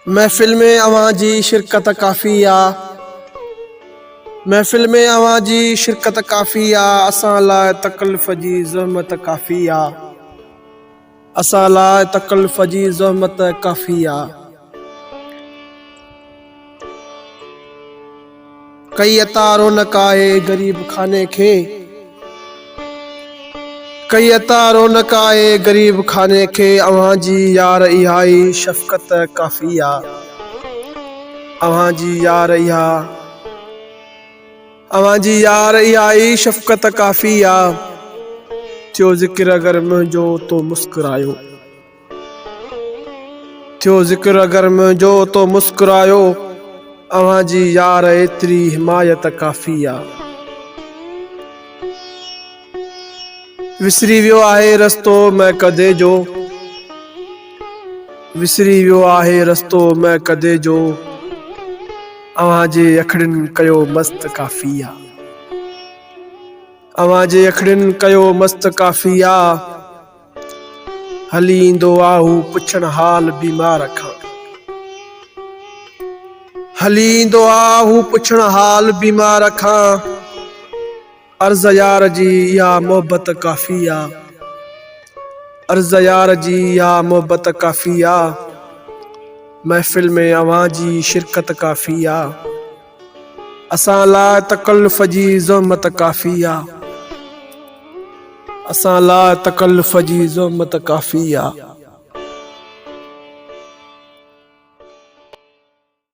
महफ़िल में अवां जी शिरकत काफ़ी आ। महफ़िल में अवां जी शिरकत काफ़ी आ। असां लाइ तकल्फ़ जी ज़हमत काफ़ी आ। असां लाइ तकल्फ़ जी ज़हमत काफ़ी आ। कई अता रौनक आहे ग़रीब खाने खे। कई अता रौनक आहे ग़रीब खाने खे। अवां जी यार इहा ई शफ़क़त काफ़ी आ। अवां जी यार इहा ई शफ़क़त काफ़ी आ। थियो ज़िक्र अगर मुंहिंजो तो मुस्कुरायो। थियो ज़िक्र अगर मुंहिंजो तो मुस्कुरायो। अवां जी यार एतिरी हिमायत काफ़ी आ। विसरी वियो आहे रस्तो मैं कदे जो। विसरी वियो आहे रस्तो मैं कदे जो। अवां जे अखियुनि कयो मस्त काफ़ी आ। अवां जे अखियुनि कयो मस्त काफ़ी आ। हली ईंदो आ हू पुछण हाल बीमार खां। हली ईंदो आ हू पुछण हाल बीमार खां। अर्ज़ यार जी इहा मोहबत काफ़ी आ। अर्ज़ यार जी इहा मोहबत काफ़ी आ। महफ़िल में अवां जी शिरकत काफ़ी आ। असां लाइ तकल्फ़ जी ज़हमत काफ़ी आ। असां लाइ तकल्फ़ जी ज़हमत काफ़ी आ।